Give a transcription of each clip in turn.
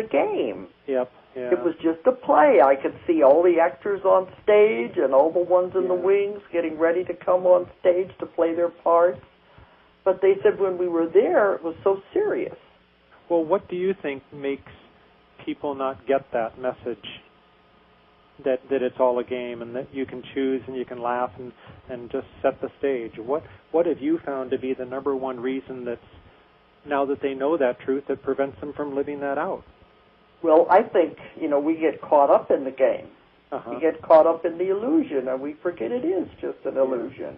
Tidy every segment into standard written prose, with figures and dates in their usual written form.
a game. Yep. Yeah. It was just a play. I could see all the actors on stage and all the ones in the wings getting ready to come on stage to play their parts. But they said when we were there, it was so serious. Well, what do you think makes people not get that message, that it's all a game and that you can choose and you can laugh and just set the stage? What have you found to be the number one reason that's, now that they know that truth, that prevents them from living that out? Well, I think, we get caught up in the game. Uh-huh. We get caught up in the illusion, and we forget it is just an illusion.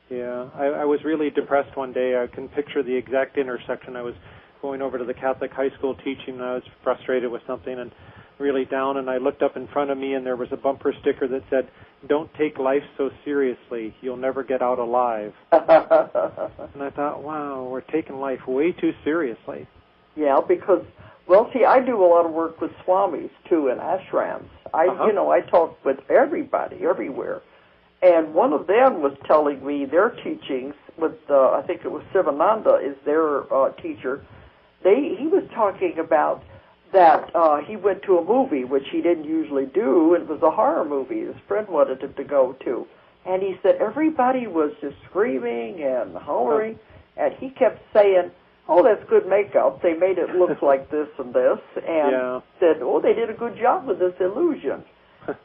Yeah, I was really depressed one day. I can picture the exact intersection. I was going over to the Catholic high school teaching, and I was frustrated with something and really down, and I looked up in front of me, and there was a bumper sticker that said, "Don't take life so seriously. You'll never get out alive." And I thought, wow, we're taking life way too seriously. Yeah, because, well, see, I do a lot of work with swamis, too, in ashrams. I talk with everybody, everywhere. And one of them was telling me their teachings with, I think it was Sivananda is their teacher. He was talking about that he went to a movie, which he didn't usually do. It was a horror movie his friend wanted him to go to. And he said everybody was just screaming and hollering, and he kept saying, "Oh, that's good makeup. They made it look like this and this," and said, "Oh, they did a good job with this illusion."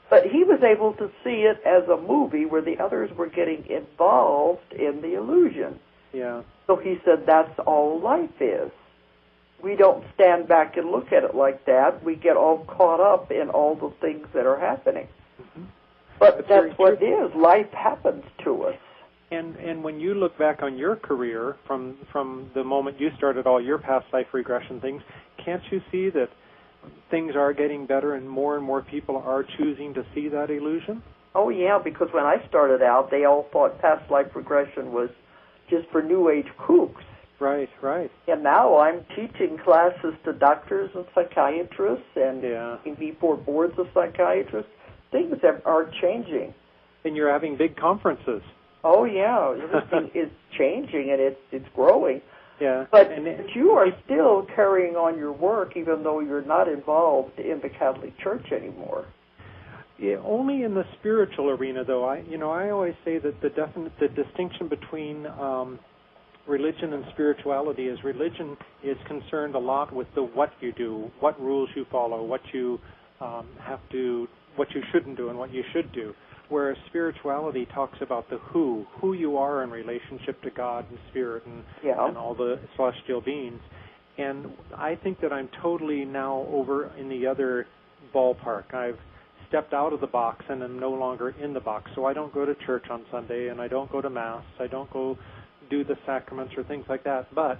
But he was able to see it as a movie where the others were getting involved in the illusion. Yeah. So he said that's all life is. We don't stand back and look at it like that. We get all caught up in all the things that are happening. Mm-hmm. But that's what it is. Life happens to us. And when you look back on your career from the moment you started all your past life regression things, can't you see that things are getting better and more people are choosing to see that illusion? Oh, yeah, because when I started out, they all thought past life regression was just for New Age kooks. Right, right. And now I'm teaching classes to doctors and psychiatrists and Pt4 boards of psychiatrists. Things are changing. And you're having big conferences. Oh, yeah. Everything is changing, and it's growing. Yeah. But you are still carrying on your work, even though you're not involved in the Catholic Church anymore. Yeah, only in the spiritual arena, though. I always say that the distinction between religion and spirituality is religion is concerned a lot with the what you do, what rules you follow, what you what you shouldn't do, and what you should do. Whereas spirituality talks about the who you are in relationship to God and Spirit and all the celestial beings. And I think that I'm totally now over in the other ballpark. I've stepped out of the box and am no longer in the box. So I don't go to church on Sunday, and I don't go to Mass. I don't go do the sacraments or things like that. But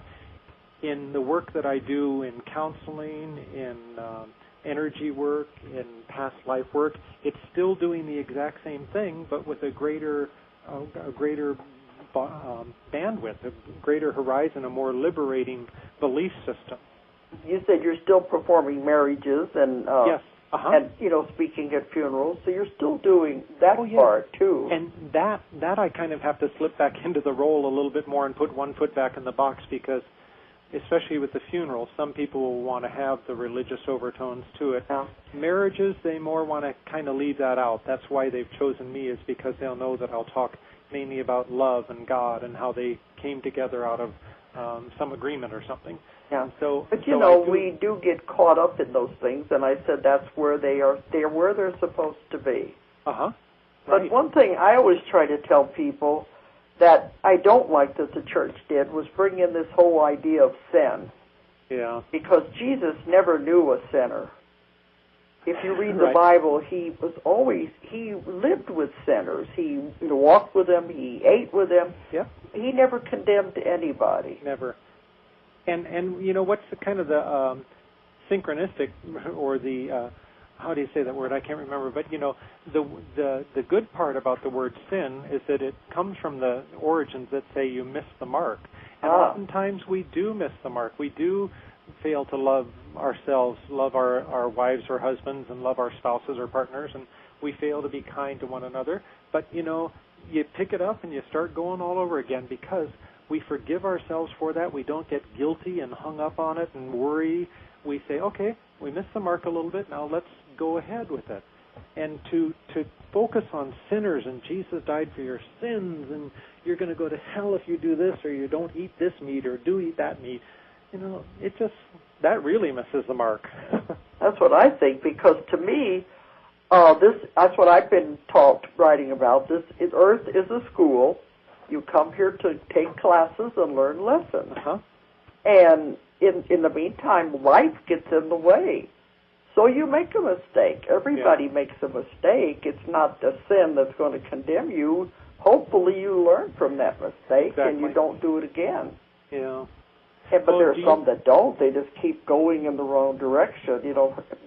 in the work that I do in counseling, in energy work, in past life work, it's still doing the exact same thing, but with a greater bandwidth, a greater horizon, a more liberating belief system. You said you're still performing marriages and yes. And speaking at funerals, so you're still doing that part too. And that I kind of have to slip back into the role a little bit more and put one foot back in the box, because especially with the funeral, some people will want to have the religious overtones to it. Yeah. Marriages, they more want to kind of leave that out. That's why they've chosen me, is because they'll know that I'll talk mainly about love and God and how they came together out of some agreement or something. Yeah. So, but we do get caught up in those things, and I said that's where they are. They're where they're supposed to be. Right. But one thing I always try to tell people that I don't like that the church did was bring in this whole idea of sin. Yeah. Because Jesus never knew a sinner. If you read the Bible, he lived with sinners. He walked with them. He ate with them. Yeah. He never condemned anybody. Never. And what's the kind of the synchronistic, or the how do you say that word? I can't remember. But the good part about the word sin is that it comes from the origins that say you miss the mark. And oftentimes we do miss the mark. We do fail to love ourselves, love our wives or husbands, and love our spouses or partners, and we fail to be kind to one another. But you pick it up and you start going all over again, because we forgive ourselves for that. We don't get guilty and hung up on it and worry. we say, okay, we missed the mark a little bit, now let's go ahead with it. And to focus on sinners and Jesus died for your sins and you're going to go to hell if you do this or you don't eat this meat or do eat that meat, that really misses the mark. That's what I think, because to me, that's what I've been taught writing about. Earth is a school. You come here to take classes and learn lessons. Uh-huh. And in the meantime, life gets in the way. So you make a mistake. Everybody makes a mistake. It's not a sin that's going to condemn you. Hopefully you learn from that mistake and you don't do it again. Yeah. But there are some that don't. They just keep going in the wrong direction,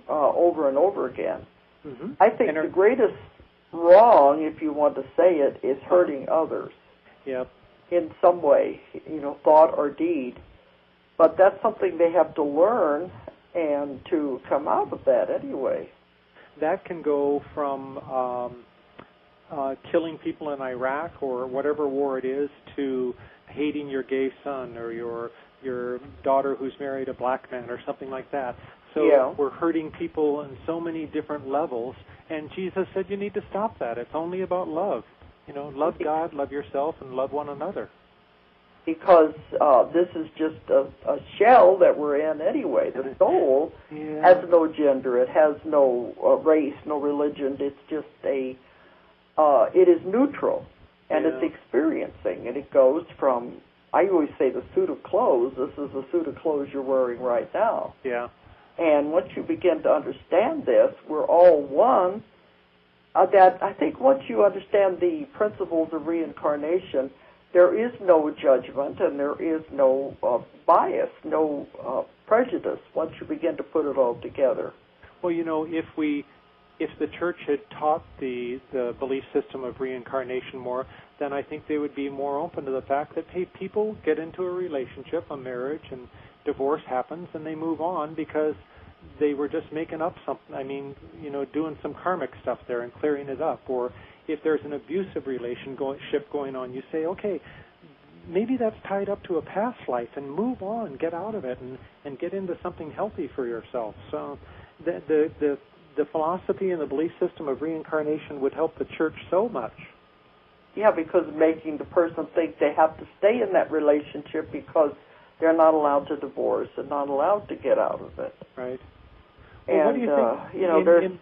over and over again. Mm-hmm. I think the greatest wrong, if you want to say it, is hurting others. Yep. In some way, thought or deed. But that's something they have to learn and to come out of that anyway. That can go from killing people in Iraq or whatever war it is to hating your gay son or your daughter who's married a black man or something like that. So we're hurting people on so many different levels, and Jesus said you need to stop that. It's only about love. Love God, love yourself, and love one another. Because this is just a shell that we're in anyway. The soul has no gender. It has no race, no religion. It's just it is neutral, and it's experiencing, and it goes from, I always say, the suit of clothes. This is the suit of clothes you're wearing right now. Yeah. And once you begin to understand this, we're all one. That I think once you understand the principles of reincarnation, there is no judgment and there is no bias, no prejudice once you begin to put it all together. Well, if the church had taught the belief system of reincarnation more, then I think they would be more open to the fact that, hey, people get into a relationship, a marriage, and divorce happens, and they move on because they were just making up something. Doing some karmic stuff there and clearing it up. Or if there's an abusive relationship going on, you say, okay, maybe that's tied up to a past life, and move on, get out of it, and get into something healthy for yourself. So the philosophy and the belief system of reincarnation would help the church so much. Yeah, because making the person think they have to stay in that relationship because they're not allowed to divorce and not allowed to get out of it. Right. Well, what do you think?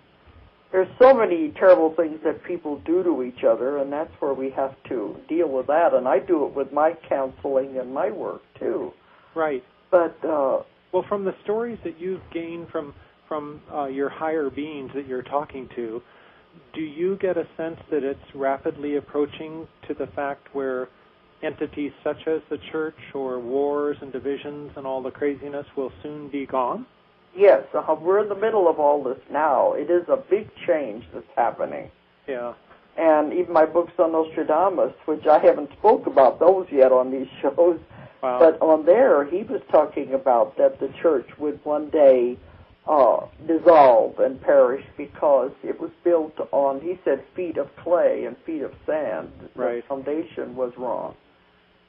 There's so many terrible things that people do to each other, and that's where we have to deal with that. And I do it with my counseling and my work too. Right. But from the stories that you've gained from your higher beings that you're talking to, do you get a sense that it's rapidly approaching to the fact where entities such as the church or wars and divisions and all the craziness will soon be gone? Yes, we're in the middle of all this now. It is a big change that's happening. Yeah. And even my books on Nostradamus, which I haven't spoke about those yet on these shows, wow. But on there he was talking about that the church would one day dissolve and perish because it was built on, he said, feet of clay and feet of sand. Right. The foundation was wrong.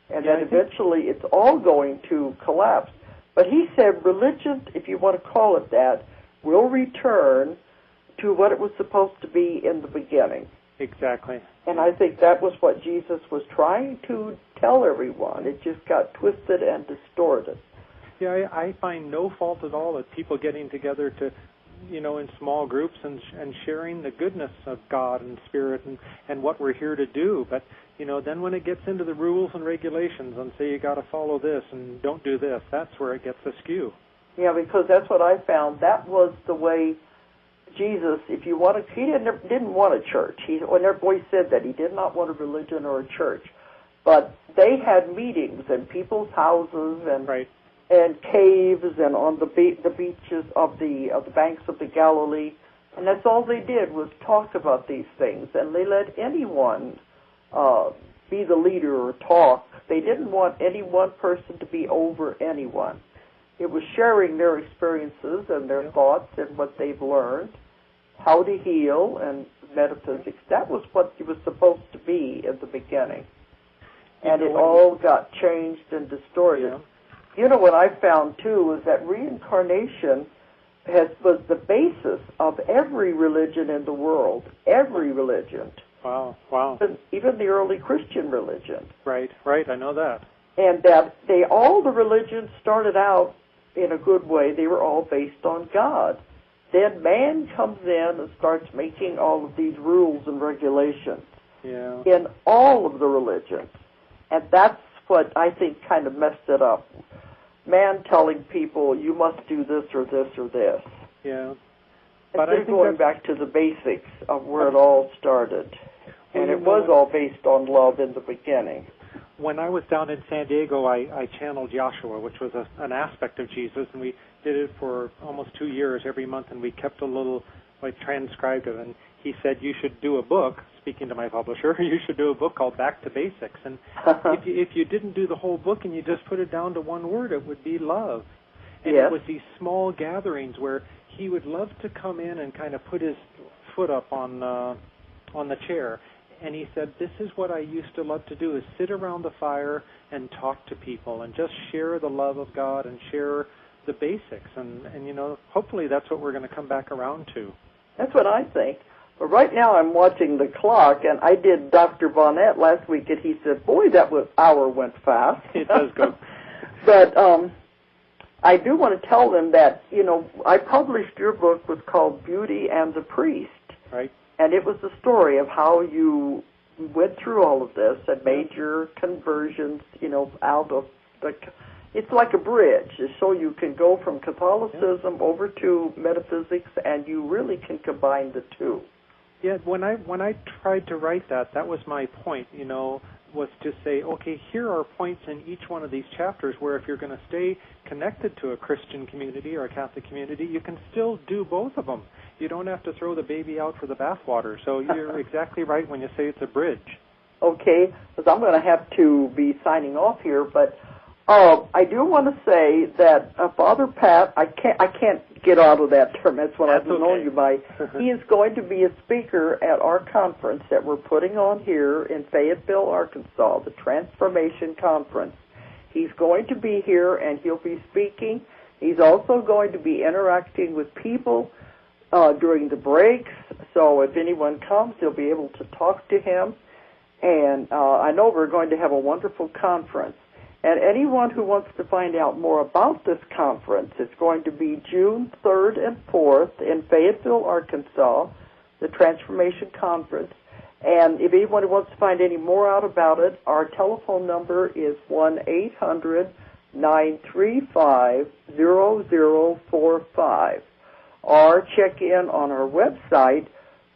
And then eventually it's all going to collapse. But he said religion, if you want to call it that, will return to what it was supposed to be in the beginning. Exactly. And I think that was what Jesus was trying to tell everyone. It just got twisted and distorted. Yeah, I find no fault at all at people getting together to, in small groups and sharing the goodness of God and Spirit and what we're here to do. But, then when it gets into the rules and regulations and say you got to follow this and don't do this, that's where it gets askew. Yeah, because that's what I found. That was the way Jesus, he didn't want a church. When everybody said that, he did not want a religion or a church. But they had meetings in people's houses and right. and caves and on the beaches of the banks of the Galilee, and that's all they did was talk about these things, and they let anyone be the leader or talk. They didn't want any one person to be over anyone. It was sharing their experiences and their thoughts and what they've learned, how to heal, and metaphysics. That was what it was supposed to be at the beginning. And it all got changed and distorted. You know, what I found, too, is that reincarnation was the basis of every religion in the world, every religion. Wow. Even the early Christian religion. Right, I know that. And that all the religions started out in a good way. They were all based on God. Then man comes in and starts making all of these rules and regulations in all of the religions. And that's what I think kind of messed it up. Man telling people, you must do this or this or this. Yeah. But instead of going back to the basics of where it all started. And it was all based on love in the beginning. When I was down in San Diego, I channeled Joshua, which was an aspect of Jesus, and we did it for almost 2 years every month, and we kept a little, transcribed it. And he said, you should do a book, speaking to my publisher, you should do a book called Back to Basics. And if you didn't do the whole book and you just put it down to one word, it would be love. And it was these small gatherings where he would love to come in and kind of put his foot up on the chair. And he said, this is what I used to love to do, is sit around the fire and talk to people and just share the love of God and share the basics. And hopefully that's what we're going to come back around to. That's what I think. But right now I'm watching the clock, and I did Dr. Bonnet last week, and he said, boy, that hour went fast. It does go. But I do want to tell them that, I published your book, was called Beauty and the Priest. Right. And it was the story of how you went through all of this and made your conversions, out of it's like a bridge, so you can go from Catholicism over to metaphysics, and you really can combine the two. Yeah, when I tried to write that was my point, was to say, okay, here are points in each one of these chapters where if you're going to stay connected to a Christian community or a Catholic community, you can still do both of them. You don't have to throw the baby out for the bathwater. So you're exactly right when you say it's a bridge. Okay, because I'm going to have to be signing off here, but I do want to say that Father Pat, I can't get out of that term. That's what I've known you by. He is going to be a speaker at our conference that we're putting on here in Fayetteville, Arkansas, the Transformation Conference. He's going to be here, and he'll be speaking. He's also going to be interacting with people during the breaks. So if anyone comes, they'll be able to talk to him. And I know we're going to have a wonderful conference. And anyone who wants to find out more about this conference, it's going to be June 3rd and 4th in Fayetteville, Arkansas, the Transformation Conference. And if anyone wants to find any more out about it, our telephone number is 1-800-935-0045. Or check in on our website,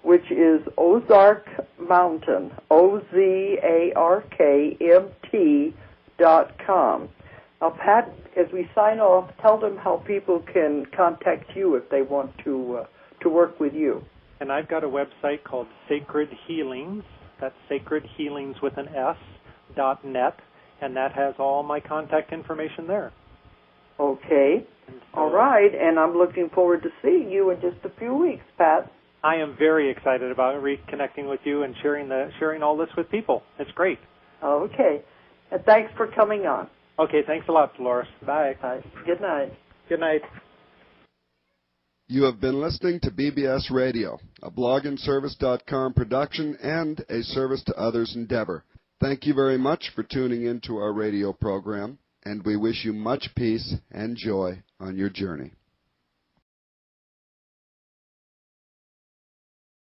which is Ozark Mountain, OZARKMT.com. Now, Pat, as we sign off, tell them how people can contact you if they want to work with you. And I've got a website called Sacred Healings. That's Sacred Healings with an S.net, and that has all my contact information there. Okay. All right, and I'm looking forward to seeing you in just a few weeks, Pat. I am very excited about reconnecting with you and sharing all this with people. It's great. Okay. And thanks for coming on. Okay, thanks a lot, Dolores. Bye. Bye. Good night. Good night. You have been listening to BBS Radio, a blogandservice.com production and a service to others' endeavor. Thank you very much for tuning in to our radio program, and we wish you much peace and joy on your journey.